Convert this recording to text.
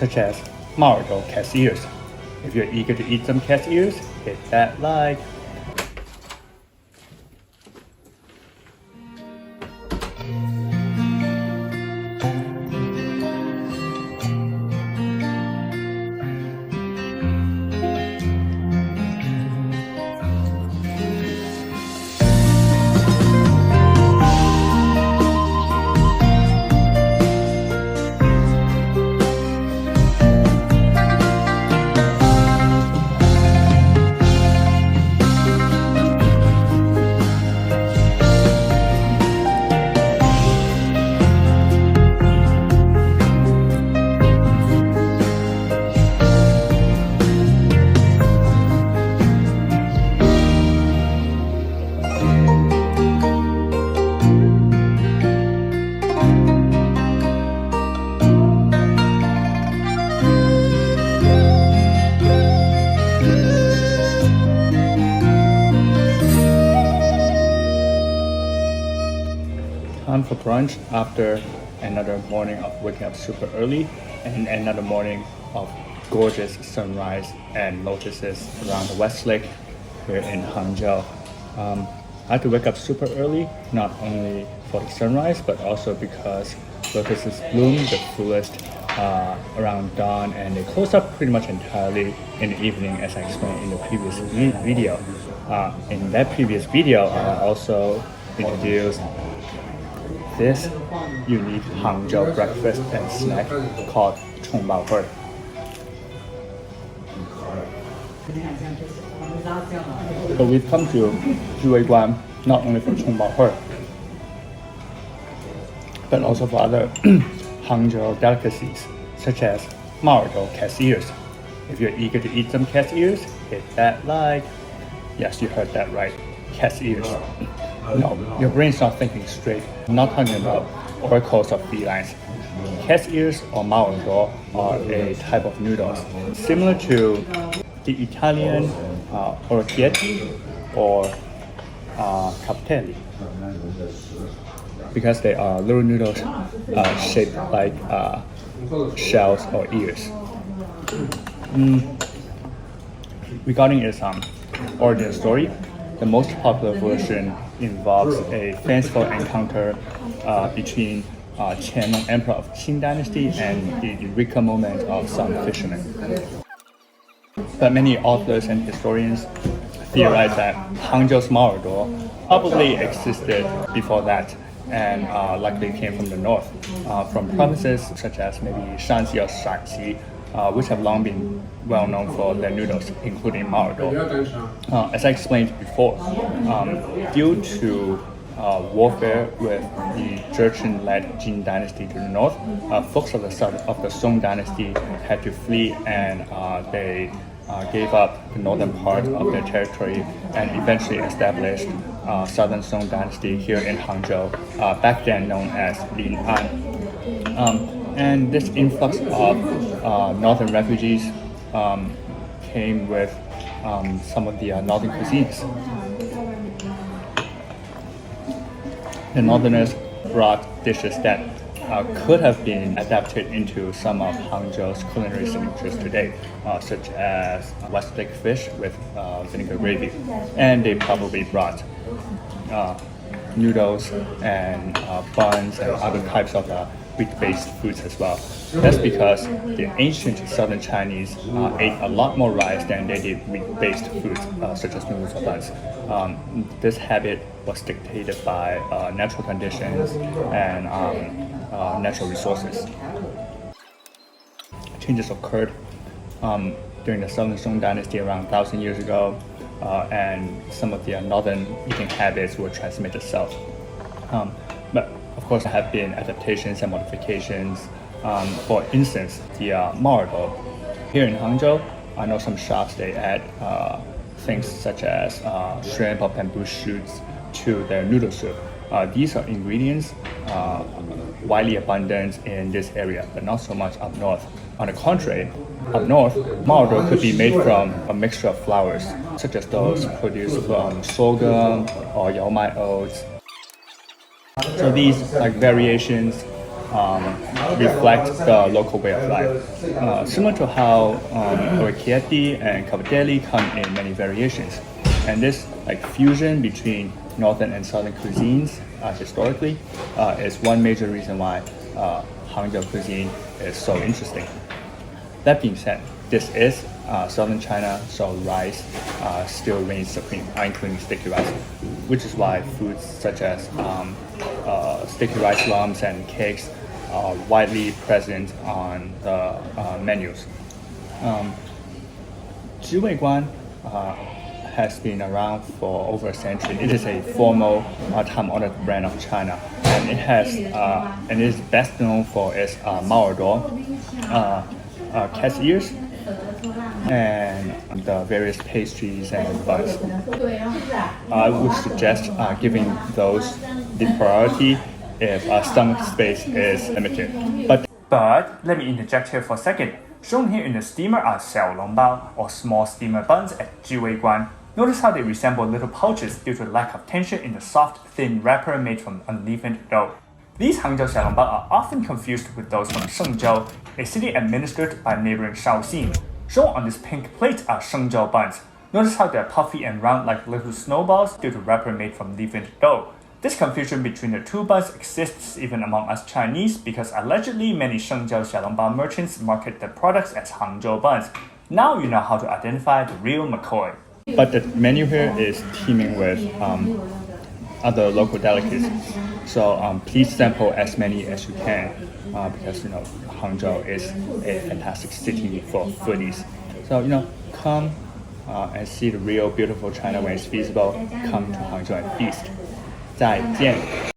such as Maoerduo cat's ears. If you're eager to eat some cat's ears, hit that like. Time for brunch after another morning of waking up super early and another morning of gorgeous sunrise and lotuses around the West Lake here in Hangzhou. I had to wake up super early, not only for the sunrise, but also because lotuses bloom the fullest around dawn, and they close up pretty much entirely in the evening, as I explained in the previous video. In that previous video, I also introduced this unique Hangzhou breakfast and snack called 葱包会. So we've come to Zhejiang not only for 葱包会, but also for other Hangzhou delicacies such as Maoerduo cat's ears. If you're eager to eat some cat's ears, hit that like. Yes, you heard that right. Cat's ears. No, your brain's not thinking straight. I'm not talking about oracles of felines. Cat's ears or Maoerduo are a type of noodles similar to the Italian orecchietti or capitelli, because they are little noodles shaped like shells or ears. Regarding its origin story, the most popular version involves a fanciful encounter between Qianlong Emperor of Qing Dynasty and the eureka moment of some fishermen. But many authors and historians theorize that Hangzhou's Maoerduo probably existed before that and likely came from the north, from provinces such as maybe Shanxi or Shaanxi, which have long been well known for their noodles, including Maoerduo. As I explained before, due to warfare with the Jurchen-led Jin dynasty to the north, folks of the Song dynasty had to flee, and they gave up the northern part of their territory and eventually established southern Song dynasty here in Hangzhou, back then known as Lin'an. And this influx of northern refugees came with some of the northern cuisines. The northerners brought dishes that could have been adapted into some of Hangzhou's culinary signatures today, such as West Lake fish with vinegar gravy. And they probably brought noodles and buns and other types of wheat-based foods as well. That's because the ancient southern Chinese ate a lot more rice than they did wheat-based foods such as noodles or buns. This habit was dictated by natural conditions and natural resources. Changes occurred during the Southern Song dynasty around 1,000 years ago, and some of the northern eating habits were transmitted south. But of course, there have been adaptations and modifications. For instance, the Maoerduo. Here in Hangzhou, I know some shops, they add things such as shrimp or bamboo shoots to their noodle soup. These are ingredients widely abundant in this area, but not so much up north. On the contrary, up north, Maoerduo could be made from a mixture of flours, such as those produced from sorghum or yaomai oats. So these variations reflect the local way of life. Similar to how orchiette and cavatelli come in many variations. And this fusion between northern and southern cuisines historically is one major reason why Hangzhou cuisine is so interesting. That being said, this is southern China, so rice still reigns supreme, including sticky rice, which is why foods such as sticky rice lumps and cakes are widely present on the menus. 知味观 has been around for over a century. It is a formal, time-honored brand of China, and it is best known for its Maoerduo, cat's ears, and the various pastries and buns. I would suggest giving those the priority if stomach space is limited. But let me interject here for a second. Shown here in the steamer are xiaolongbao, or small steamer buns at Jiweiguan. Notice how they resemble little pouches due to lack of tension in the soft, thin wrapper made from unleavened dough. These Hangzhou xiaolongbao are often confused with those from Shengzhou, a city administered by neighboring Shaoxing. Shown on this pink plate are Shengzhou buns. Notice how they're puffy and round like little snowballs due to wrapper made from leavened dough. This confusion between the two buns exists even among us Chinese because allegedly many Shengzhou xiaolongbao merchants market their products as Hangzhou buns. Now you know how to identify the real McCoy. But the menu here is teeming with other local delicacies. So please sample as many as you can because Hangzhou is a fantastic city for foodies. So come and see the real beautiful China when it's feasible. Come to Hangzhou and feast. 再见。